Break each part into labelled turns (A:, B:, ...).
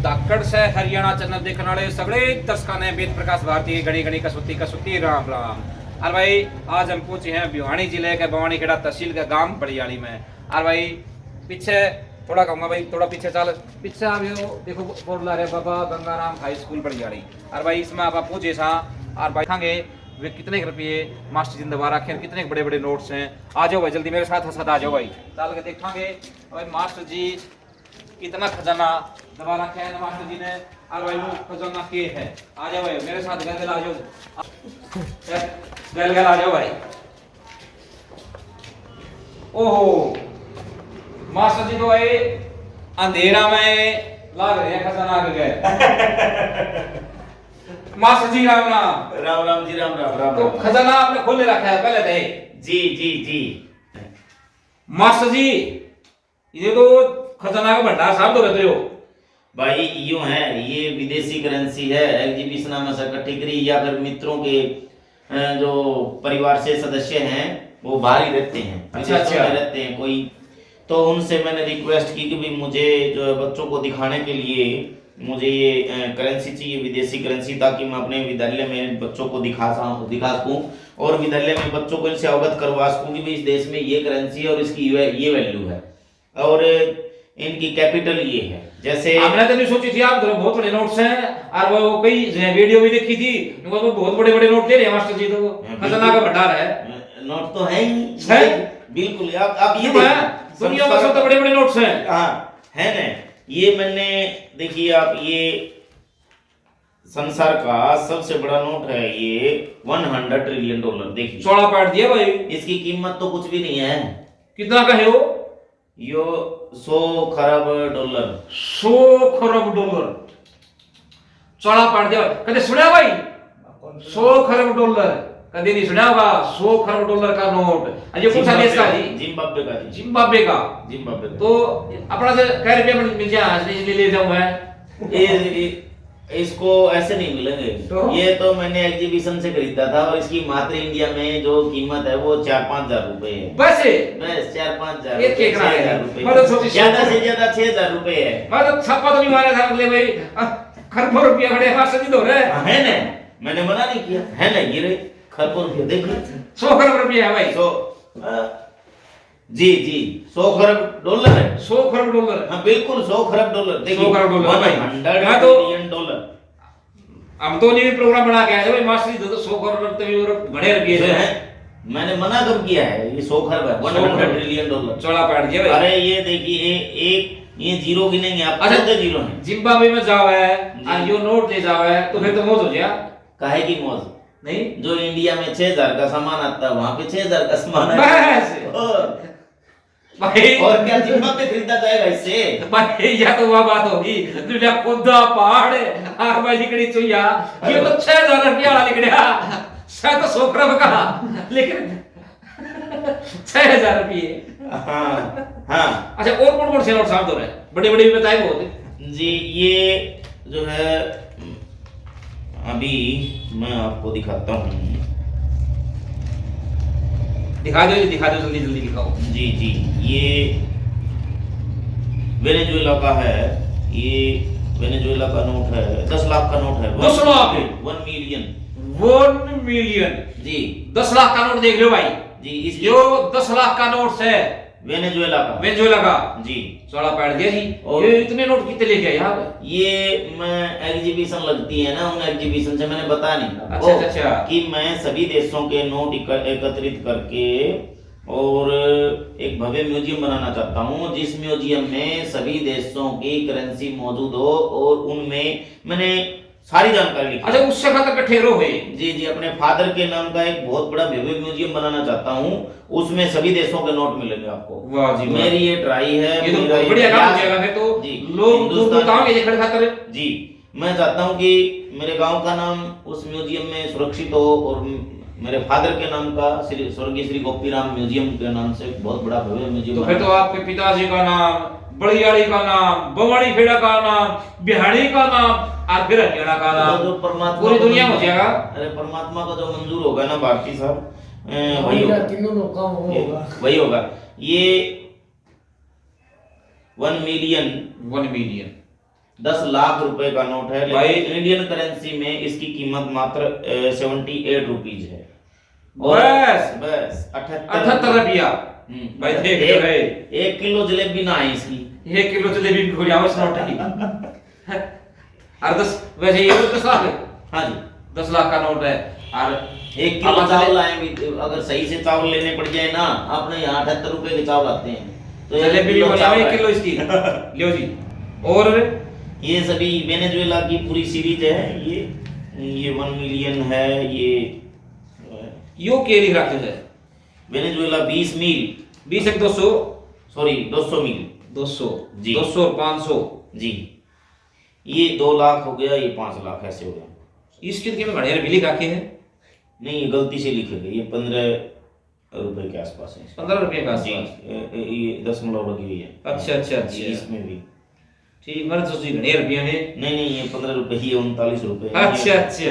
A: धाकड़ से हरियाणा चैनल देखने वाले सगळे दर्शकों ने वेद प्रकाश भारती घड़ी घड़ी कसुती कसुती राम राम। और भाई आज हम पहुंचे हैं भिवानी जिले के भवानी खेड़ा तहसील के गांव बड़ियाली में। और भाई पीछे थोड़ा कहूँगा भाई, थोड़ा पीछे चल, पीछे आप देखो बोर्ड ला रहे बाबा गंगाराम हाई स्कूल बड़ियाली। और भाई इसमें आप पूछे सा और भाई खाएंगे वे कितने रुपये मास्टर जी ने दबा रखे हैं, कितने बड़े बड़े नोट्स हैं। आ जाओ भाई जल्दी मेरे साथ आ जाओ भाई, चल के देखेंगे भाई मास्टर जी कितना खजाना दबा रखा है मास्टर जी ने। और भाई वो खजाना के है, आ जाओ भाई मेरे साथ गल आ जाओ, गल आ जाओ भाई। ओहो मास्टर जी तो भाई अंधेरा में लाग रहे हैं खजाना आ गए। मास्टर जी राम राम।
B: राम राम जी, राम राम राम।
A: तो खजाना आपने खोले रखा है पहले थे?
B: जी जी जी।
A: मास्टर जी ये तो खजाना का भंडार साहब तो रहते हो
B: भाई यूं है, ये विदेशी करेंसी है, एग्जीबिशन में से इकट्ठी करी या फिर मित्रों के जो परिवार से सदस्य हैं वो बाहर ही रहते हैं, विदेशों में रहते हैं कोई, तो उनसे मैंने रिक्वेस्ट की कि भाई मुझे जो है बच्चों को दिखाने के लिए मुझे ये करेंसी चाहिए, विदेशी करेंसी, ताकि मैं अपने विद्यालय में बच्चों को दिखा सकूं और विद्यालय में बच्चों को इनसे अवगत करवा सकूं कि भाई इस देश में ये करेंसी है और इसकी ये वैल्यू है और इनकी कैपिटल ये है। जैसे
A: हमने तो नहीं सोची थी आप बहुत बड़े नोट्स हैं और वो कई वीडियो भी देखी थी, वो बहुत बड़े बड़े नोट ले रहे हैं मास्टर जी, तो खजाना का भंडार है।
B: नोट तो है ही
A: है
B: बिल्कुल। आप ये
A: दुनिया में सबसे बड़े बड़े नोट्स हैं।
B: हाँ है ना, ये मैंने देखिए आप, ये संसार का सबसे बड़ा नोट है ये, 100 ट्रिलियन डॉलर। देखिए
A: चौड़ा पाट दिया भाई,
B: इसकी कीमत तो कुछ भी नहीं है।
A: कितना का है वो?
B: यो 100 खरब डॉलर।
A: 100 खरब डॉलर चौड़ा पाट दिया। कदे सुना भाई 100 खरब डॉलर? कदे नहीं सुना होगा 100 खरब डॉलर का नोट। अजय कौन सा देश का जी?
B: जिम्बाब्वे का जी।
A: जिम्बाब्वे का।
B: जिम्बाब्वे का।
A: तो अपना से कह रुपया मिल जाए, आज नहीं ले जाऊं मैं।
B: ये इसको ऐसे नहीं मिलेंगे तो? ये तो मैंने एग्जीबिशन से खरीदा था और इसकी मात्र इंडिया में जो कीमत है वो 4-5 हजार रुपए है। बस 4-5 हजार, 6,000 रुपए, ज्यादा से ज्यादा 6,000 रुपए है।
A: मतलब छापा तो नहीं मारा था अगले भाई, खरबों रुपया बड़े मास्टर जी तो
B: है ना, मैंने मना नहीं किया है ना, ये रे खरबों रुपया देखिए
A: 100 खरब रुपया है भाई।
B: 100 जी जी 100 खरब डॉलर है।
A: 100 खरब डॉलर,
B: हाँ बिल्कुल 100 खरब डॉलर। देखिए
A: 100 खरब डॉलर भाई,
B: 100 ट्रिलियन डॉलर।
A: हम तो नहीं प्रोग्राम बना के आए भाई मास्टर जी, तो 100 खरब रुपए बड़े रुपये हैं।
B: मैंने मना कब किया है? ये 100 खरब है, 100 ट्रिलियन डॉलर।
A: चौड़ा पाट दिया भाई।
B: अरे ये देखिए एक ये जीरो गिनेंगे आप, अच्छा जीरो है।
A: जिम्बाब्वे में जाओ है और यो नोट ले जाओ है तो फिर तो मौज हो गया।
B: काहे की मौज?
A: नहीं,
B: जो इंडिया में 6,000 का सामान आता है वहां पे 6,000 का सामान है
A: भाई।
B: और क्या जिम्बाब्वे खरीदा जाएगा इससे?
A: भाई या तो वह बात होगी दुनिया खुदा पहाड़ और भाई निकली चुया, ये तो 6,000 रुपया वाला निकलिया, शायद तो 100 खरब का, लेकिन 6,000 रुपये।
B: हाँ हाँ।
A: अच्छा और कौन कौन से नोट साहब तो रहे बड़े बड़े भी बताए बहुत
B: जी? ये जो है अभी मैं आपको दिखाता हूँ,
A: दिखा दो जल्दी जल्दी दिखाओ।
B: जी जी ये वेनेजुएला का है, ये वेनेजुएला का नोट है, 10 लाख का नोट है।
A: 10 लाख
B: 1 मिलियन।
A: 1 मिलियन
B: जी
A: 10 लाख का नोट देख लो भाई
B: जी। इस
A: जो 10 लाख का नोट है
B: वेनेजुएला का।
A: वेनेजुएला का
B: जी
A: चौड़ा पाट दिया जी।
B: और
A: ये इतने नोट कितने लेके आए यहाँ?
B: ये मैं एग्जीबिशन लगती है ना, उन एग्जीबिशन से मैंने बताया नहीं
A: अच्छा
B: कि मैं सभी देशों के नोट एकत्रित करके और एक भव्य म्यूजियम बनाना चाहता हूँ, जिस म्यूजियम में सभी देशों की करेंसी मौजूद हो और उनमें मैंने सारी जानकारी लिखी।
A: अच्छा उससे खाता ठहरो है?
B: जी जी अपने फादर के नाम का एक बहुत बड़ा भव्य म्यूजियम बनाना चाहता हूँ, उसमें सभी देशों के नोट मिलेंगे आपको।
A: वाह जी
B: मेरी ये ट्राई है।
A: ये तो बहुत बढ़िया काम हो जाएगा फिर तो। लोग दूर कहाँ ये खड़े खातर। जी
B: मैं चाहता हूँ कि मेरे गांव का नाम उस म्यूजियम में सुरक्षित हो और मेरे फादर के नाम का स्वर्गीय श्री गोपीराम म्यूजियम के नाम से बहुत बड़ा भव्य म्यूजियम।
A: तो फिर तो आपके पिताजी का नाम, बड़ियाली का नाम, भवानी खेड़ा का नाम, बिहाड़ी का नाम और फिर हरियाणा का नाम,
B: जो परमात्मा
A: पूरी दुनिया में हो जाएगा।
B: अरे परमात्मा का जो मंजूर होगा ना भारती साहब,
C: वही होगा, तीनों लोग का होगा,
B: वही होगा। ये 1 मिलियन 10 लाख रुपए का नोट है,
A: भाई
B: लेकिन इंडियन करेंसी में इसकी कीमत मात्र 78 रुपीज है। और
A: बस
B: बस
A: 78 रुपया। भाई देख लो भाई,
B: 1 किलो जलेबी ना है इसकी।
A: 1 किलो जलेबी भी हो जाओ इस नोट की। और 10 वैसे ये तो 10 लाख है।
B: हाँ जी,
A: 10 लाख का नोट है। और
B: 1 किलो चावल लाएंगे, अगर सही से चावल लेने पड़ जाए ना, अपने यहाँ 78 रुपए के चावल आते हैं, तो
A: जलेबी भी हो जाओ 1 किलो इसकी। लियो जी। और
B: ये सभी वेनेजुएला की पूरी सीरीज है। ये 1 मिलियन है।
A: यो के लिख रखे है
B: वेनेजुएला 20 मील
A: 20 एक 200
B: सॉरी 200 मील
A: 200
B: जी।
A: 200 और 500
B: जी। ये 2 लाख हो गया, ये 5 लाख ऐसे हो गया।
A: इसके में घड़ियाल भी लिखा के है।
B: नहीं, ये गलती से लिखे गए, ये 15 रुपए के आसपास है।
A: 15 रुपये का
B: जी,
A: आसपास।
B: ये दशमलव लगी हुई है।
A: अच्छा अच्छा
B: जी,
A: अच्छा,
B: इसमें भी
A: ठीक। मैंने सोची घड़ियाल रुपया है।
B: नहीं नहीं, ये 15 रुपए ही है, 39 रुपए है।
A: अच्छा अच्छा।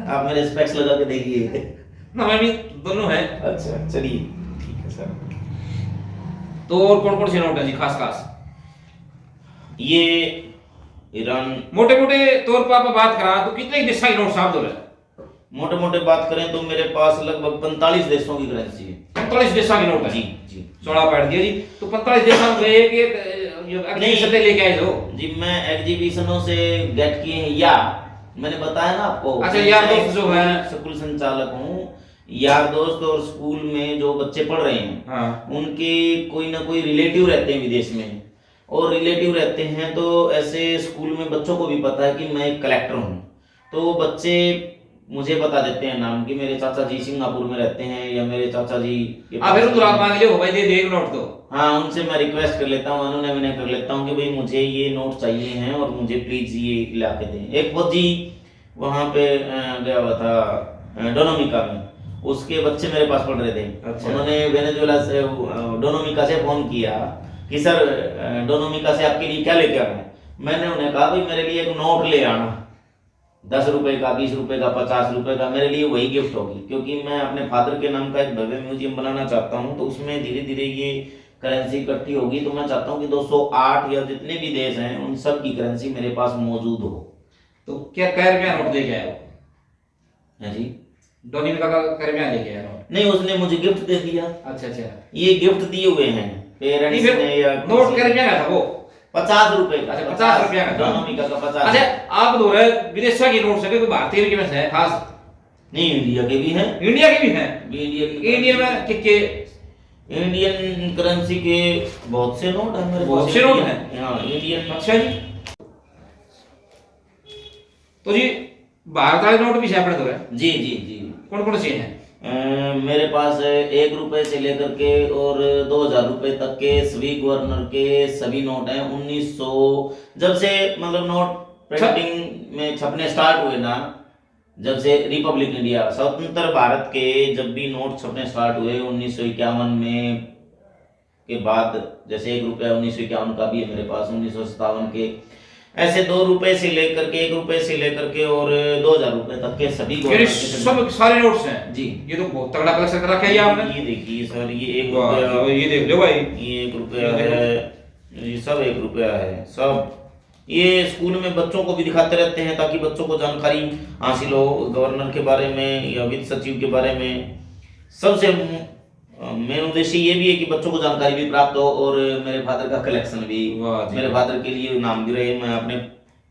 B: आप मेरे स्पेक्स लगा के देखिए।
A: ना मैं भी दोनों है।
B: अच्छा चलिए, ठीक है सर।
A: तो और कौन कौन से नोट है जी खास खास?
B: ये ईरान,
A: मोटे मोटे तौर पर आप बात करा तो कितने देश का नोट साहब दो है?
B: मोटे मोटे बात करें तो मेरे पास लगभग 45 देशों की करेंसी है।
A: 45 देशों की नोट है
B: जी जी।
A: 16 पैठ दिया जी। तो 45 देशों में एक एग्जीबिशन लेके आए हो
B: जी, मैं एग्जीबिशनों से गेट किए हैं, या मैंने बताया ना आपको।
A: अच्छा, यार दोस्त जो है,
B: स्कूल संचालक हूँ। यार दोस्त और स्कूल में जो बच्चे पढ़ रहे हैं,
A: हाँ।
B: उनके कोई ना कोई रिलेटिव रहते हैं विदेश में, और रिलेटिव रहते हैं तो ऐसे स्कूल में बच्चों को भी पता है कि मैं एक कलेक्टर हूँ, तो बच्चे मुझे बता देते हैं नाम कि मेरे चाचा जी सिंगापुर में रहते हैं, या मेरे चाचा जी
A: फिर तो रात मांग लियो भाई दे एक नोट तो।
B: हाँ, उनसे मैं रिक्वेस्ट कर लेता हूँ, उन्होंने मैंने कर लेता हूँ कि भाई मुझे ये नोट चाहिए हैं और मुझे प्लीज ये ला के दें। एक फौजी वहाँ पे गया हुआ था डोनोमिका में, उसके बच्चे मेरे पास पढ़ रहे थे।
A: अच्छा।
B: उन्होंने वेनेजुएला से डोनोमिका से फोन किया कि सर डोनोमिका से आपके लिए क्या लेके आना है। मैंने उन्हें कहा भाई मेरे लिए एक नोट ले आना, 10 रुपए का, 20 रुपए का, 50 रुपए का, मेरे लिए वही गिफ्ट होगी, क्योंकि मैं अपने फादर के नाम का एक भव्य म्यूजियम बनाना चाहता हूँ, तो उसमें धीरे धीरे ये करेंसी इकट्ठी होगी, तो मैं चाहता हूँ कि 208 या जितने भी देश हैं उन सब की करेंसी मेरे पास मौजूद हो।
A: तो क्या कै रुपया नोट लेके आए हो?
B: है जी।
A: डोनिका का कै रुपया लेके आए नोट?
B: नहीं, उसने मुझे गिफ्ट दे दिया।
A: अच्छा अच्छा,
B: ये गिफ्ट दिए हुए हैं पेरेंट्स ने, या
A: नोट कै रुपया का था वो?
B: 50 रुपए का।
A: अच्छा, 50 रुपया का
B: डोनोमिका का 50।
A: अच्छा, आप बोल रहे विदेश के नोट से कोई भारतीय के में है खास?
B: नहीं, इंडिया के भी हैं।
A: इंडिया के भी हैं?
B: इंडिया
A: में के
B: इंडियन करेंसी के बहुत से नोट हैं मेरे पास।
A: बहुत से नोट हैं?
B: हाँ, इंडियन।
A: अच्छा जी। तो जी भारत वाले नोट भी है अपने तो?
B: जी जी जी।
A: कौन कौन से हैं?
B: मेरे पास 1 रुपए से लेकर के और 2000 रुपए तक के सभी गवर्नर के सभी नोट हैं। 1900 जब से मतलब नोट प्रिंटिंग में छपने स्टार्ट हुए ना, जब से रिपब्लिक इंडिया स्वतंत्र भारत के जब भी नोट छपने स्टार्ट हुए 1951 में के बाद, जैसे 1 रुपया 1951 का भी है मेरे पास, 1957 के, ऐसे 2 रुपए से लेकर के 1 रुपए से लेकर के और 2000 रुपए तक के सभी
A: सब सारे नोट्स हैं
B: जी।
A: ये तो बहुत तगड़ा कलेक्शन कर रखा है आपने।
B: ये देखिए सर, ये 1
A: रुपया,
B: रुपया,
A: ये देख लो भाई,
B: ये 1 रुपया है, ये सब 1 रुपया है सब। ये स्कूल में बच्चों को भी दिखाते रहते हैं ताकि बच्चों को जानकारी हासिल हो गवर्नर के बारे में या वित्त सचिव के बारे में। सबसे मेन उद्देश्य ये भी है कि बच्चों को जानकारी भी प्राप्त हो और मेरे फादर का कलेक्शन भी, मेरे फादर के लिए नाम भी रहे। मैं अपने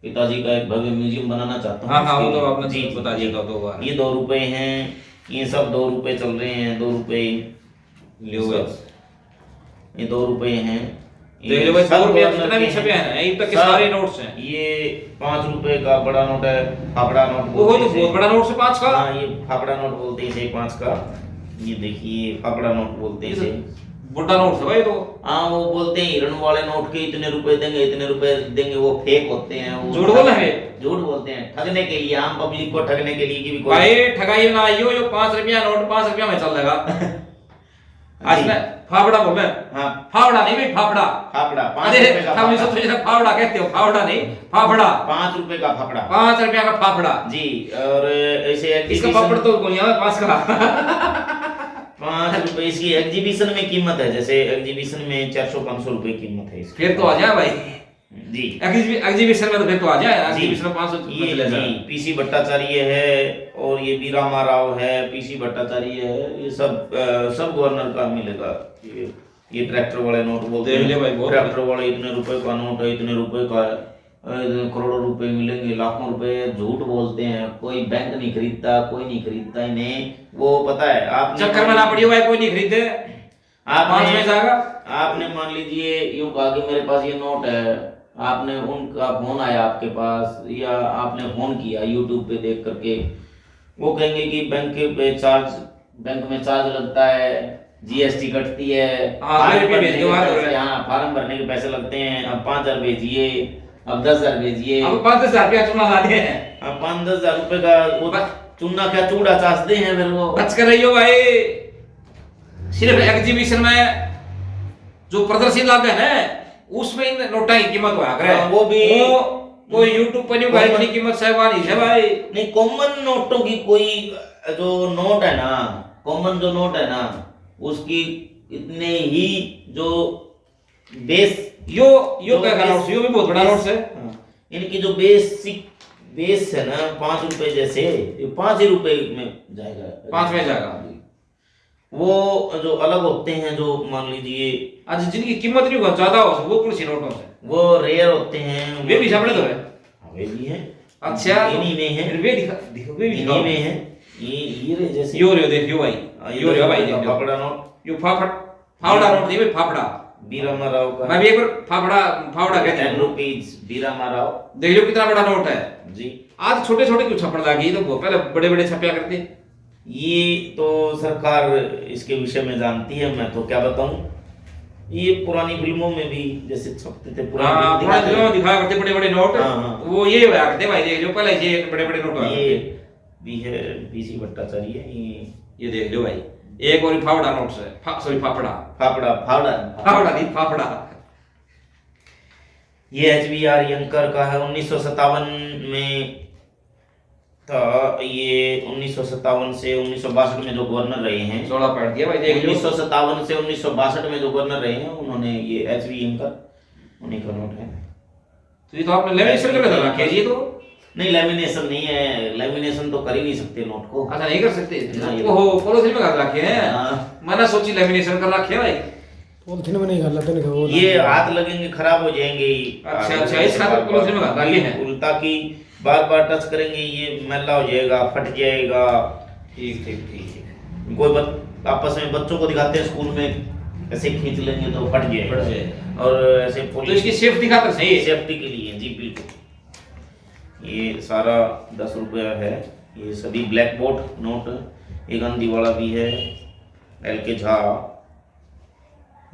B: पिताजी का एक भव्य म्यूजियम बनाना चाहता हूँ।
A: हाँ, वो तो आपने जी बता दिया था 2 बार।
B: ये 2 रुपए हैं, ये सब 2 रुपए चल रहे हैं, 2 रुपए ये 2 रुपए हैं।
A: देख लो भाई, 2 रुपया जितना भी छपे हैं यही तक के सारे नोट्स हैं।
B: ये 5 रुपए का बड़ा नोट है, फाफड़ा नोट।
A: वो तो बहुत बड़ा नोट से 5 का।
B: हाँ, ये फाफड़ा नोट बोलते हैं इसे, 5 का। ये देखिए फाफड़ा नोट बोलते हैं इसे।
A: बड़ा नोट है भाई तो।
B: हाँ, वो बोलते हैं हिरण वाले नोट के इतने रुपए देंगे, इतने रुपए देंगे, वो फेक होते हैं, वो
A: झूठ बोल रहे हैं।
B: झूठ बोलते हैं ठगने के लिए, आम पब्लिक को ठगने के लिए कि भी
A: भाई ठगाई ना आइयो, जो 5 रुपया नोट 5 रुपया में चल जाएगा। आज मैं फाफड़ा बोल रहे हैं।
B: हाँ,
A: फावड़ा नहीं भाई, फाफड़ा।
B: फाफड़ा 5
A: अरे
B: रुपए का
A: हम इसे तो फावड़ा कहते हो, फावड़ा नहीं फाफड़ा।
B: 5 रुपए का फाफड़ा,
A: 5 रुपया का फाफड़ा
B: जी। और ऐसे
A: इसका पापड़ तो गोलियां 5 का।
B: 5 रुपए इसकी एग्जीबिशन में कीमत है, जैसे एग्जीबिशन में 400-500 रुपए कीमत है इसकी।
A: फिर तो आ जाए भाई
B: जी।
A: एग्जीबिशन में तो फिर तो आ जाए, एग्जीबिशन में 500
B: ये जी पीसी भट्टाचार्य है और ये बीरामा राव है, पीसी भट्टाचार्य है, ये सब सब गवर्नर का मिलेगा। ये ट्रैक्टर वाले नोट बोलते हैं, ट्रैक्टर वाले इतने रुपए का नोट है, इतने रुपए का है, करोड़ों रुपए मिलेंगे, लाखों रुपए। झूठ बोलते हैं, कोई बैंक नहीं खरीदता, कोई नहीं खरीदता इन्हें। वो पता है आप
A: चक्कर में ना पड़ियो भाई, कोई नहीं खरीदे।
B: आपने मान लीजिए यूं कहा कि मेरे पास ये नोट है, आपने उनका फोन आया आपके पास या आपने फोन किया यूट्यूब पे देख करके, वो कहेंगे कि बैंक में चार्ज लगता है, जीएसटी कटती है, यहाँ फार्म भरने के पैसे लगते हैं, अब 5,000 भेजिए, अब 10,000 भेजिए,
A: अब 5,000 रुपया चूना लाते हैं,
B: अब 5-10,000 रुपए का वो चूना क्या चूड़ा चाचते हैं फिर वो।
A: बच कर रही हो भाई। सिर्फ एग्जीबिशन में जो प्रदर्शन लागे है उसमें इन नोटा की कीमत हुआ करे,
B: वो भी
A: कोई यूट्यूब पर नहीं भाई, इतनी कीमत साहबानी है भाई।
B: नहीं, कॉमन नोटों की कोई जो नोट है ना, कॉमन जो नोट है ना, उसकी इतने ही जो बेस यो क्या नोट, यो भी बहुत बड़ा नोट है। इनकी जो बेस है ना 5 रुपए, जैसे 5 ही रुपए में जाएगा,
A: 5 में जाएगा।
B: वो जो अलग होते हैं, जो मान लीजिए
A: आज जिनकी कीमत नहीं बहुत ज्यादा हो, वो कुछ नोटों से
B: वो रेयर होते हैं,
A: वे भी सामने तो है।
B: वे भी है।
A: अच्छा,
B: इन्हीं में है,
A: वे दिखो वे भी
B: इन्हीं में है। ये रे जैसे
A: यो रे देखियो भाई, यो रे भाई देखियो
B: फाफड़ा नोट,
A: यो फाफड़ा नोट नहीं भाई, फाफड़ा
B: बीरामा राव का।
A: मैं भी एक बार फाफड़ा कहते हैं
B: 10 रुपीज बीरामा राव।
A: देख लो कितना बड़ा नोट है
B: जी।
A: आज छोटे छोटे क्यों छपड़ लगी, तो पहले बड़े बड़े छपया करते।
B: ये तो सरकार इसके विषय में जानती है, मैं तो क्या बताऊं। ये पुरानी फिल्मों में भी जैसे छपते थे,
A: पुरानी फिल्मों में दिखाया करते बड़े बड़े नोट। वो ये होया करते भाई, देख लो पहले ये बड़े बड़े नोट हुआ
B: ये भी है पीसी भट्टाचार्य।
A: ये देख लो भाई, एक और फावड़ा नोट से सॉरी फावड़ा नहीं फाफड़ा।
B: ये एचबीआर यंकर का है, 1957 में था ये। 1957 से 1962 में जो गवर्नर रहे हैं,
A: 16 पढ़ दिया भाई, देख लो
B: 1957 से 1962 में जो गवर्नर रहे हैं, उन्होंने ये एचबी यंकर उन्हीं का नोट है।
A: तो ये तो आपने लेमिनेशन कर रखा है जी। तो
B: नहीं, लेमिनेशन नहीं है, लेमिनेशन तो कर ही नहीं सकते नोट को।
A: अच्छा, नहीं कर सकते। ओहो, पॉलिथीन में कर रखे हैं। मैंने सोची लेमिनेशन कर रखे भाई,
C: पॉलिथीन में नहीं कर लेते नहीं,
B: ये हाथ लगेंगे खराब हो जाएंगे।
A: अच्छा, इस खातिर पॉलिथीन में कर रखे हैं,
B: उल्टा की बार बार टच करेंगे ये मैला हो जाएगा, फट जाएगा।
A: ठीक।
B: कोई आपस में बच्चों को दिखाते हैं स्कूल में, ऐसे खींच लेंगे तो फट जाएगा। और ऐसे
A: तो इसकी सेफ्टी खातिर सही है,
B: सेफ्टी के लिए जी बिल्कुल। ये सारा 10 रुपया है, ये सभी ब्लैक बोर्ड नोट। एक गांधी वाला भी है, LK झा,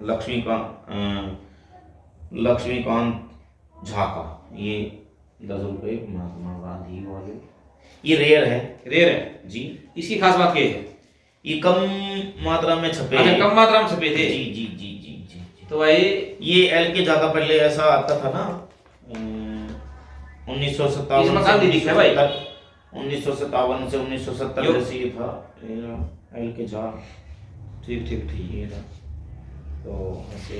B: लक्ष्मीकांत झा का, ये 10 रुपये महात्मा गांधी वाले। ये रेयर है जी।
A: इसकी खास बात क्या है?
B: ये कम मात्रा में छपे।
A: अच्छा, कम मात्रा में छपे थे।
B: जी।
A: तो भाई
B: ये LK झा का पहले ऐसा आता था ना, 1957
A: इसमें गांधी लिखा है भाई,
B: 1957 से 1970 जैसे ये था LK झा।
A: ठीक
B: ये था। तो ऐसे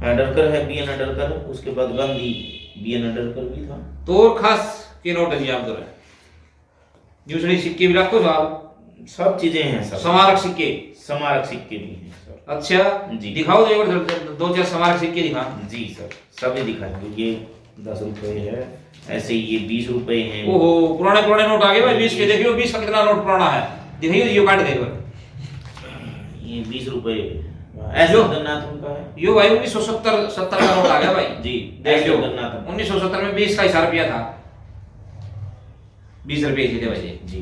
B: अडरकर है, BN अडरकर, उसके बाद गांधी, BN अडरकर भी था।
A: तो और खास के नोट है जी आप दो दूसरे सिक्के भी रखो साहब,
B: सब चीजें हैं सब।
A: स्मारक सिक्के
B: भी हैं सर।
A: अच्छा जी, दिखाओ तो एक बार 2-4 स्मारक सिक्के दिखा।
B: जी सर, सभी दिखाएंगे। ये 10 रुपए है, ऐसे ये 20 रुपए हैं।
A: ओहो, पुराने नोट आ गए भाई 20 के। देखियो 20 का कितना नोट पुराना है, दिखाइए ये काट दे।
B: ये 20 रुपए ऐसे जगन्नाथ का है।
A: यो भाई 1970 का नोट आ गया भाई
B: जी।
A: देख लो 1970 में 20 का 1 रुपया था, 20 रुपये थे भाई
B: जी।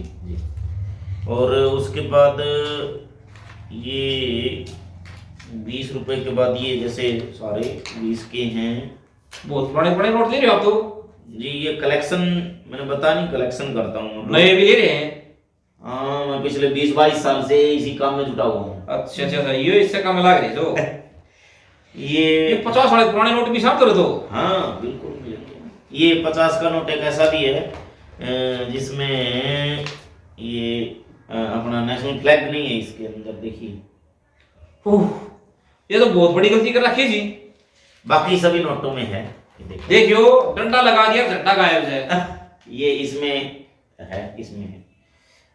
B: और उसके बाद ये 20 रुपए के बाद ये जैसे सारे 20 के हैं।
A: बहुत पुराने नोट ले रहे हो आप तो
B: जी। ये कलेक्शन मैंने बता नहीं, कलेक्शन करता हूँ।
A: नए भी ले रहे हैं?
B: हाँ, मैं पिछले 20-22 साल से इसी काम में जुटा हुआ हूँ।
A: अच्छा, ये इससे कम लग रही तो
B: ये
A: 50 वाले पुराने नोट भी साफ करो तो।
B: हाँ बिल्कुल। ये 50 का नोट एक ऐसा भी है जिसमें ये अपना नेशनल फ्लैग नहीं है इसके अंदर, देखिए
A: ओह, ये तो बहुत बड़ी गलती कर रखी है जी।
B: बाकी सभी नोटों में है, ये देखो।
A: देखियो डंडा लगा दिया, झंडा गायब है।
B: ये इसमें है, इसमें है,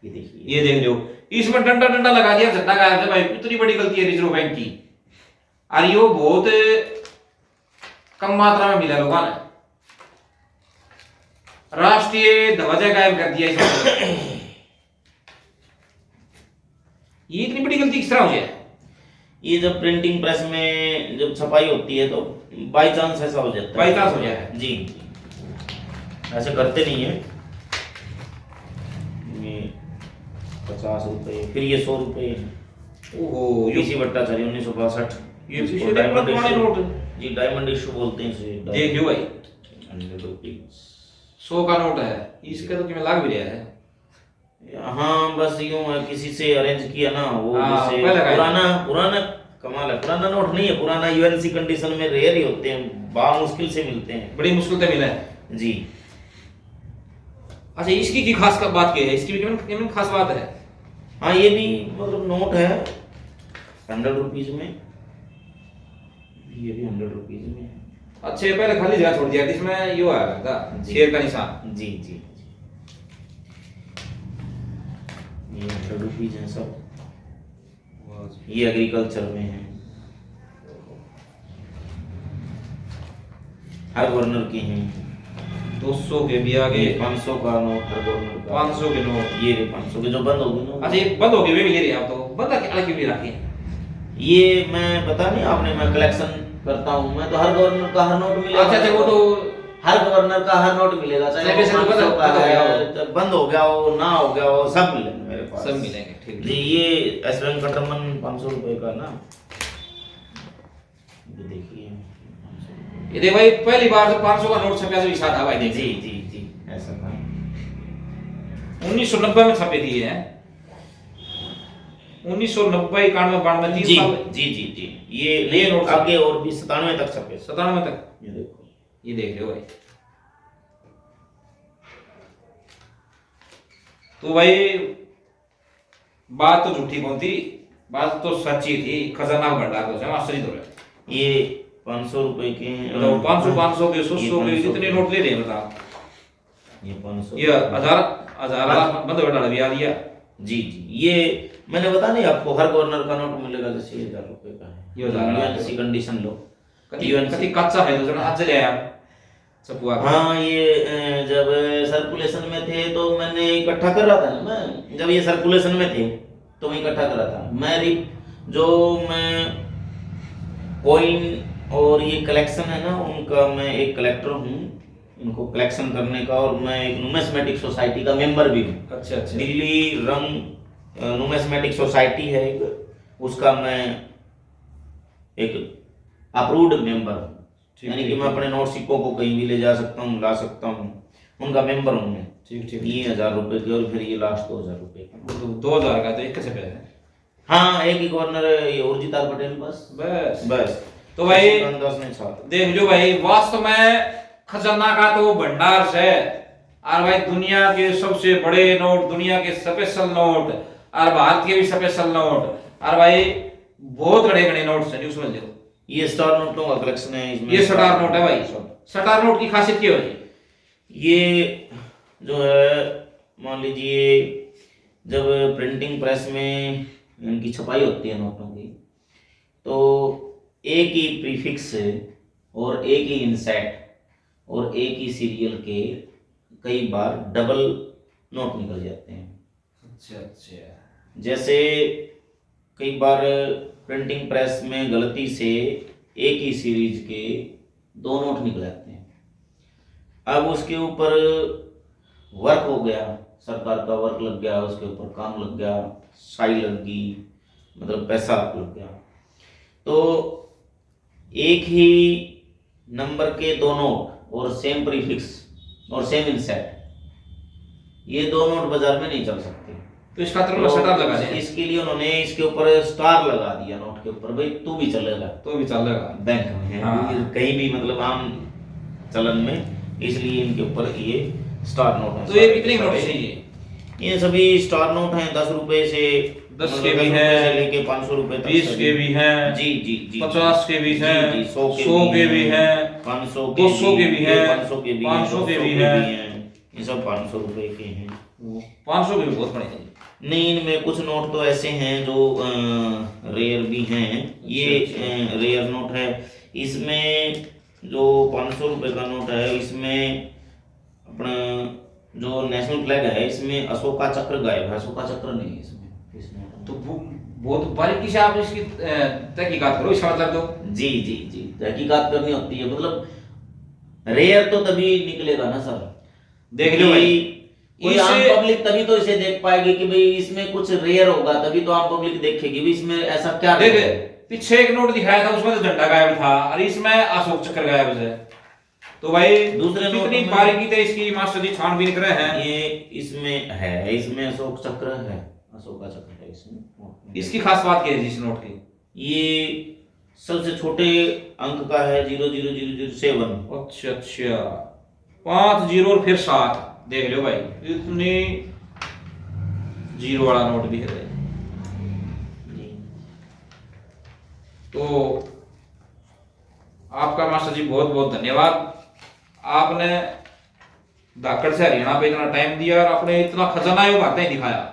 B: ये देखिए।
A: ये देख लो, इसमें डंडा डंडा लगा दिया, झंडा गायब है भाई। इतनी बड़ी गलती है रिजर्व बैंक की। और यो बहुत कम मात्रा में मिला लोगों ने। राष्ट्रीय ध्वजा गायब कर दिया इसमें। ये इतनी बड़ी गलती किस तरह हो जाए?
B: ये जब प्रिंटिंग प्रेस में जब छपाई होती है तो बाई चांस ऐसा हो जाता है।
A: बाई चांस हो जाए
B: जी, ऐसे करते नहीं है। ये 50 रुपए, फिर ये 100 रुपए।
A: ओहो,
B: यूसी भट्टाचार्य 1962।
A: ये
B: इसको
A: पीछे
B: डायमंड
A: पुराने
B: इशू,
A: नोट।
B: जी डायमंड इशू बोलते हैं इसे।
A: देखियो भाई,
B: 100 रुपीस
A: 100 का नोट है। इसके तो कितना लाग भी रहा है।
B: हाँ, बस यूं है, किसी से अरेंज किया ना वो,
A: हाँ,
B: जैसे
A: पहले का ही।
B: पुराना कमाल है। पुराना नोट नहीं है, पुराना यूएनसी कंडीशन में रेयर ही होते हैं, बड़ा मुश्किल से मिलते हैं।
A: बड़ी मुश्किल से मिला है
B: जी।
A: अच्छा, इसकी की खास बात क्या है? इसकी भी कितनी खास बात है?
B: हाँ, ये भी मतलब नोट है 100 रुपीज में, ये भी 100 रुपीज में है।
A: अच्छे, पहले खाली जगह छोड़ दिया इसमें यो आया था,
B: जी।
A: शेर का निशान।
B: जी जी, ये 100 रुपीज है सब। ये एग्रीकल्चर में है, हर गवर्नर के हैं।
A: 200 के भी आगे,
B: ये 500 का नोट हर गवर्नर का।
A: 500 के नोट।
B: ये 500 के जो बंद हो गए ना।
A: अच्छा, ये बंद हो गए, वे भी ले रहे हैं आप? तो बंद अलग क्यों नहीं रखे?
B: ये मैं पता नहीं आपने, मैं कलेक्शन करता हूँ मैं, तो हर गवर्नर का हर नोट मिलेगा।
A: अच्छा, वो तो
B: हर गवर्नर का हर नोट मिलेगा, चाहे
A: चाहे वैसे तो
B: 500 का
A: बंद हो गया
B: है, चाहे बंद हो गया हो, ना हो गया हो, सब मिलेंगे मेरे पास।
A: सब मिलेंगे, ठीक
B: जी। ये एस वेंकटरमन 500 रुपए का ना, ये देखिए 500 रुपए।
A: ये देख भाई, पहली बार जब 500 का नोट छपा तो था भाई।
B: जी
A: देखिए,
B: जी जी, ऐसा था।
A: 1990 में छपे थी है। 1990, 91, 92, 30
B: जी
A: साल।
B: जी जी जी, ये
A: ये नोट
B: आगे और भी 97 तक छपे।
A: 97 तक।
B: ये देखो,
A: ये देख लो भाई। तो भाई बात तो झूठी कौन थी, बात तो सच्ची थी। खजाना भंडार तो आश्चर्य हो रहा है।
B: ये 500 रुपए के हैं।
A: तो 500 के, 100
B: ये
A: के
B: 500
A: जितने नोट ले रहे हैं बताओ।
B: ये 500,
A: ये हजार बंद हो डाल दिया।
B: जी जी। ये मैंने बता नहीं आपको, हर गवर्नर का नोट मिलेगा, जैसे 1000 रुपए का है।
A: ये 1000
B: यूएनसी कंडीशन लो।
A: कति कच्चा है तो आज ले आया छपुआ।
B: हाँ, ये जब सर्कुलेशन में थे तो मैंने इकट्ठा कर रहा था ना, मैं जब ये सर्कुलेशन में थे तो मैं इकट्ठा कर रहा था। मैं कॉइन और ये कलेक्शन है ना, उनका मैं एक कलेक्टर हूँ, इनको कलेक्शन करने का। और मैं एक न्यूमिस्मेटिक सोसाइटी का मेंबर भी हूँ।
A: अच्छा अच्छा।
B: दिल्ली रंग न्यूमिस्मेटिक सोसाइटी है एक, उसका मैं एक अप्रूव्ड मेंबर हूँ। यानी कि मैं अपने नोट सिक्कों को कहीं भी ले जा सकता हूँ, ला सकता हूँ, उनका मेंबर हूँ मैं।
A: ठीक ठीक।
B: ये 1000 रुपए की, और फिर ये लास्ट 2000 रुपए का।
A: तो 2000 का तो एक कैसे पैसे?
B: हाँ, एक ही गवर्नर ये उर्जित पटेल, बस
A: बस
B: बस।
A: तो भाई
B: ने छाप
A: देख लो भाई, वास्तव में खजाना का तो भंडार है। और भाई दुनिया के सबसे बड़े नोट, दुनिया के स्पेशल नोट, और भारत के भी स्पेशल नोट, और भाई बहुत बड़े बड़े नोट है। समझ लो,
B: ये स्टार नोटों का कलेक्शन है इसमें।
A: ये स्टार नोट है भाई। स्टार नोट की खासियत क्या है?
B: ये जो है, मान लीजिए जब प्रिंटिंग प्रेस में इनकी छपाई होती है नोटों की, तो एक ही प्रीफिक्स और एक ही इंसेट और एक ही सीरियल के कई बार डबल नोट निकल जाते हैं।
A: अच्छा अच्छा।
B: जैसे कई बार प्रिंटिंग प्रेस में गलती से एक ही सीरीज के 2 नोट निकल जाते हैं। अब उसके ऊपर वर्क हो गया, सरकार का वर्क लग गया, उसके ऊपर काम लग गया, साई लग गई, मतलब पैसा लग गया, तो एक ही नंबर के 2 नोट और सेम प्रीफिक्स और सेम इंसेट, ये 2 नोट बाजार में नहीं चल सकते।
A: तो इस खातिर उन्होंने स्टार लगा दिया।
B: इसके लिए उन्होंने इसके ऊपर स्टार लगा दिया नोट के ऊपर, भाई तू भी चलेगा,
A: तो भी चलेगा
B: बैंक में है,
A: हाँ।
B: कहीं भी मतलब आम चलन में, इसलिए इनके ऊपर ये स्टार नोट है।
A: तो ये कितने नोट चाहिए?
B: ये सभी स्टार नोट हैं 10 रुपए से
A: 10 के भी
B: रुपए
A: हैं,
B: से लेके 500 रुपए तक
A: 20 के भी हैं,
B: जी जी जी
A: 50 के भी हैं,
B: जी,
A: 100 के भी हैं,
B: 500
A: 200 के भी हैं,
B: 500 के भी
A: 500 के
B: 200
A: भी
B: के
A: हैं।
B: भी हैं। ये सब 500 रुपए के हैं।
A: 500 के भी बहुत बड़े हैं।
B: नहीं, इनमें कुछ नोट तो ऐसे हैं जो रेयर भी हैं। ये
A: अच्छा।
B: रेयर नोट है। इसमें जो 500 रुपए का नोट है, इसमें अपना जो नेशनल फ्लैग है, इसमें अशोका चक्र गायब है। अशोका चक्र नहीं है इसमें, इस नोट में।
A: तो बहुत बारीकी से आप इसकी तहकीकात करो, इसका मतलब तो
B: जी जी जी, तहकीकात करनी होती है। मतलब रेयर तो तभी निकलेगा ना सर,
A: देख लो भाई,
B: कोई आम
A: इसे-
B: पब्लिक तभी तो इसे देख पाएगी कि भाई इसमें कुछ रेयर होगा, तभी तो आम पब्लिक देखेगी भी इसमें ऐसा क्या
A: देख
B: है।
A: पीछे एक नोट दिखाया था, उसमें तो झंडा गायब था और इसमें अशोक चक्र गायब है। तो भाई
B: दूसरे नोट
A: कितनी
B: में-
A: बारीकी से इसकी मास्टर जी छानबीन कर रहे हैं।
B: ये इसमें है, इसमें अशोक चक्र है, अशोका चक्र है इसमें।
A: इसकी खास बात क्या है जी इस नोट की?
B: ये सबसे छोटे अंक का है, 00007।
A: अच्छा अच्छा, 5 जीरो और फिर 7। देख लो भाई, इतनी जीरो वाला नोट भी है भाई। तो आपका मास्टर जी बहुत बहुत धन्यवाद। आपने धाकड़ से हरियाणा पे इतना टाइम दिया और आपने इतना खजाना योग बातें दिखाया।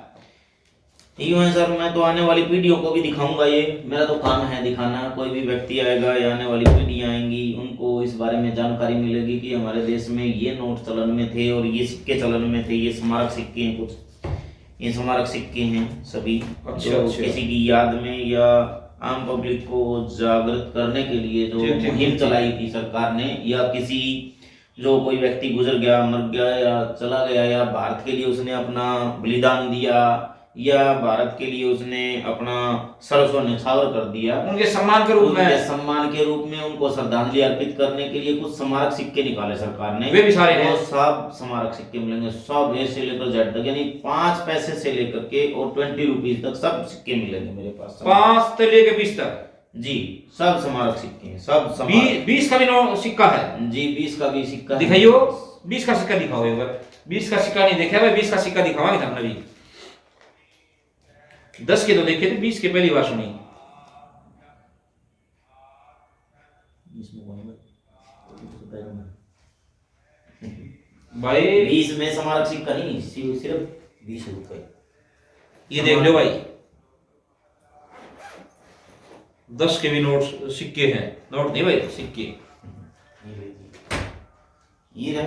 B: यूं है सर, मैं तो आने वाली पीढ़ियों को भी दिखाऊंगा। ये मेरा तो काम है दिखाना। कोई भी व्यक्ति आएगा या आने वाली पीढ़ियां आएंगी, उनको इस बारे में जानकारी मिलेगी कि हमारे देश में ये नोट चलन में थे और ये सिक्के चलन में थे। ये स्मारक सिक्के हैं, कुछ ये स्मारक सिक्के हैं सभी।
A: अच्छा,
B: जो
A: अच्छा।
B: किसी की याद में या आम पब्लिक को जागृत करने के लिए जो
A: ठीक, ठीक,
B: मुहिम
A: ठीक।
B: चलाई थी सरकार ने, या किसी जो कोई व्यक्ति गुजर गया, मर गया या चला गया, या भारत के लिए उसने अपना बलिदान दिया, या भारत के लिए उसने अपना सर्वस्व न्यौछावर कर दिया,
A: उनके सम्मान के रूप
B: उनके
A: में
B: सम्मान के रूप में उनको श्रद्धांजलि अर्पित करने के लिए कुछ स्मारक सिक्के निकाले सरकार ने।
A: वे भी सारे हैं।
B: वो सब स्मारक सिक्के मिलेंगे, सब ए से लेकर जेड तक, यानी 5 पैसे से लेकर के और 20 रुपीज तक सब सिक्के मिलेंगे मेरे पास।
A: 5 से लेके 20 तक
B: जी, सब स्मारक सिक्के हैं, सब स्मारक।
A: 20 का भी नोट सिक्का है
B: जी, 20 का भी सिक्का है।
A: दिखाइयो। 20 का सिक्का दिखाओ एक बार। 20 का सिक्का नहीं देखा भाई, 20 का सिक्का दिखावांगे हमने भी। 10 के तो देखे थे, 20 के पहली बार सुनी। भाई
B: 20 में स्मारक सिक्का नहीं, सिर्फ 20 रुपए।
A: ये देख लो भाई, 10 के भी नोट सिक्के हैं, नोट नहीं भाई सिक्के।
B: ये रहे,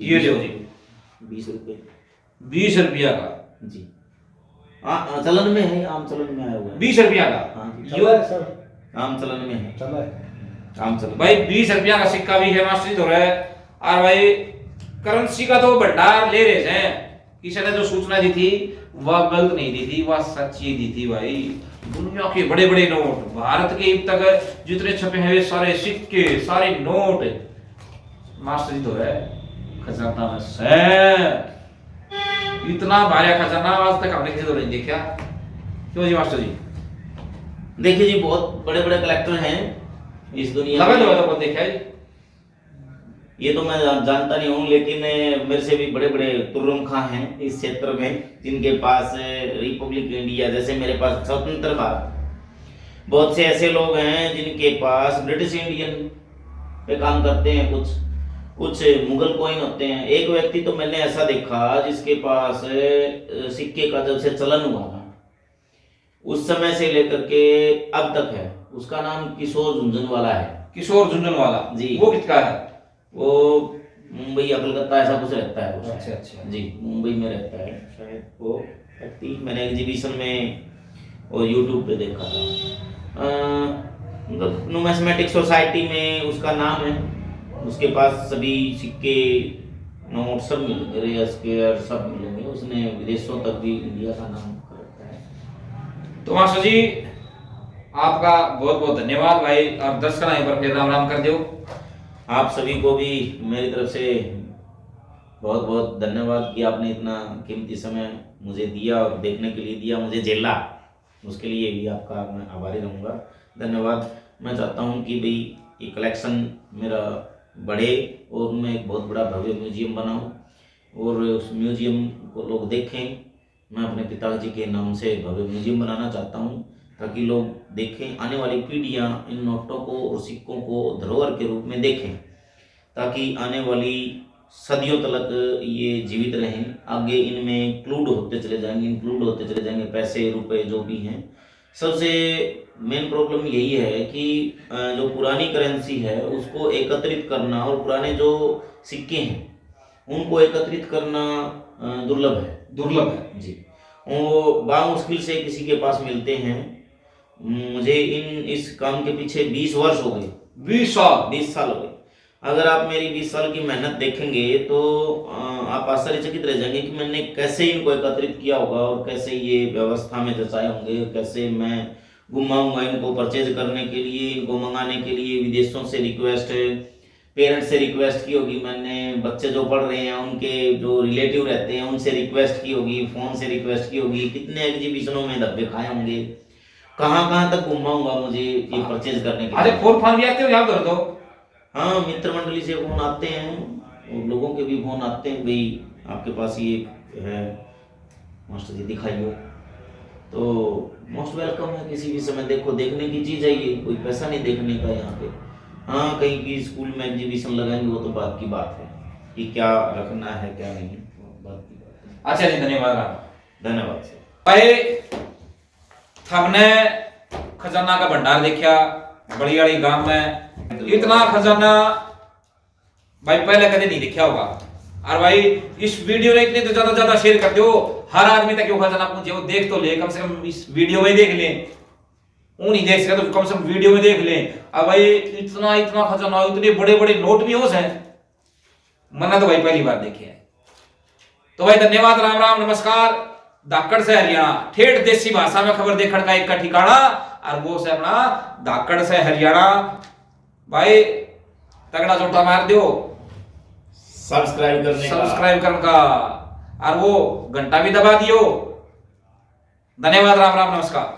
A: ये लो जी,
B: 20 रुपए
A: 20 रुपया का।
B: जी। हाँ, चलन में है, आम चलन में आया हुआ है।
A: 20 रुपया का।
B: हाँ जी,
C: चला है सर,
B: आम चलन में है,
C: चला है।
B: आम चलन।
A: भाई 20 रुपया का सिक्का भी है मास्टर जी तो है। और भाई करेंसी का तो भंडार ले रहे हैं। किसी ने जो सूचना दी थी वह गलत नहीं दी थी, वह सच्ची दी थी भाई। दुनिया के बड़े बड़े नोट, भारत के अब तक जितने छपे हैं वे सारे सिक्के, सारे नोट मास्टर जी तो है खजाना में से। इतना भारी खजाना आज तक हमने किसी को नहीं देखा। क्यों जी मास्टर जी?
B: देखिए जी, बहुत बड़े बड़े कलेक्टर हैं इस दुनिया
A: लगा
B: में।
A: तो कौन देखा है जी?
B: ये तो मैं जानता नहीं हूँ, लेकिन मेरे से भी बड़े बड़े तुर्रम खां हैं इस क्षेत्र में, जिनके पास रिपब्लिक इंडिया, जैसे मेरे पास स्वतंत्र भारत। बहुत से ऐसे लोग हैं जिनके पास ब्रिटिश इंडियन पे काम करते हैं, कुछ मुगल कॉइन होते हैं। एक व्यक्ति तो मैंने ऐसा देखा जिसके पास सिक्के का जब से चलन हुआ था उस समय से लेकर के अब तक है, उसका नाम किशोर झुंझुनवाला है।
A: किशोर झुंझुनवाला
B: जी।
A: वो किसका है?
B: वो मुंबई या कलकत्ता ऐसा कुछ रहता है वो।
A: अच्छा अच्छा
B: जी, मुंबई में रहता है शायद वो व्यक्ति। मैंने एग्जीबिशन में और यूट्यूब पे देखा था। मतलब नुमिस्मेटिक सोसाइटी में उसका नाम है, उसके पास सभी सिक्के नोट सब मिलेंगे, रेयर स्क्वायर सब मिलेंगे। उसने विदेशों तक भी इंडिया का नाम रखा है।
A: तो मास्टर जी आपका बहुत बहुत धन्यवाद भाई। आप 10 का पर फिर राम राम कर दो।
B: आप सभी को भी मेरी तरफ से बहुत बहुत धन्यवाद कि आपने इतना कीमती समय मुझे दिया और देखने के लिए दिया, मुझे झेला, उसके लिए भी आपका मैं आभारी रहूँगा। धन्यवाद। मैं चाहता हूँ कि भाई ये कलेक्शन मेरा बढ़े और मैं एक बहुत बड़ा भव्य म्यूजियम बनाऊँ और उस म्यूजियम को लोग देखें मैं अपने पिताजी के नाम से भव्य म्यूजियम बनाना चाहता हूँ, ताकि लोग देखें, आने वाली पीढ़ियाँ इन नोटों को और सिक्कों को धरोहर के रूप में देखें, ताकि आने वाली सदियों तक ये जीवित रहें। आगे इनमें इंक्लूड होते चले जाएंगे पैसे रुपए जो भी हैं। सबसे मेन प्रॉब्लम यही है कि जो पुरानी करेंसी है उसको एकत्रित करना और पुराने जो सिक्के हैं उनको एकत्रित करना दुर्लभ है जी। वो बामुश्किल से किसी के पास मिलते हैं। मुझे इस काम के पीछे 20 वर्ष हो गए।
A: 20
B: साल हो गए। अगर आप मेरी 20 साल की मेहनत देखेंगे तो आप आश्चर्यचकित रह जाएंगे कि मैंने कैसे इनको एकत्रित किया होगा और कैसे ये व्यवस्था में दर्शाए होंगे, कैसे मैं घुमाऊंगा इनको परचेज करने के लिए, इनको मंगाने के लिए विदेशों से रिक्वेस्ट, पेरेंट्स से रिक्वेस्ट की होगी मैंने, बच्चे जो पढ़ रहे हैं उनके जो रिलेटिव रहते हैं उनसे रिक्वेस्ट की होगी, फोन से रिक्वेस्ट की होगी, कितने एग्जीबिशनों में धब्बे खाए होंगे, कहाँ तक घुमाऊंगा मुझे ये परचेज करने के लिए।
A: फोन भी आते हो यहाँ पर तो?
B: हाँ, मित्र मंडली से फोन आते हैं और लोगों के भी फोन आते हैं, भाई आपके पास ये है मास्टर जी दिखाइए। तो मोस्ट वेलकम है, किसी भी समय देखो, देखने की चीज़ है ये, कोई पैसा नहीं देखने का यहाँ पे। हाँ, कहीं भी स्कूल में एग्जीबिशन लगाएंगे वो तो बात की बात है कि क्या रखना है क्या नहीं, बात की बात है।
A: अच्छा जी, धन्यवाद।
B: धन्यवाद सर।
A: भाई हमने खजाना का भंडार देखा बड़ियाली गांव में। इतना खजाना भाई पहले कभी नहीं देखा होगा। और भाई इस वीडियो ने इतने तो ज्यादा शेयर कर दो, हर आदमी तक वो खजाना पहुंचे, वो देख तो ले, कम से कम इस वीडियो में देख ले। वो नहीं देख सकते तो कम से कम वीडियो में देख ले। अब भाई इतना खजाना, इतने बड़े नोट भी हो हैं, मैंने तो भाई पहली बार देखे हैं। तो भाई धन्यवाद, राम राम, नमस्कार। धाकड़ से हरियाणा, ठेठ देसी भाषा में खबर देखने का एक का ठिकाना, और वो से अपना धाकड़ से हरियाणा। भाई तगड़ा चोटा मार दो,
B: सब्सक्राइब करने
A: का, और वो घंटा भी दबा दियो। धन्यवाद, राम राम, नमस्कार।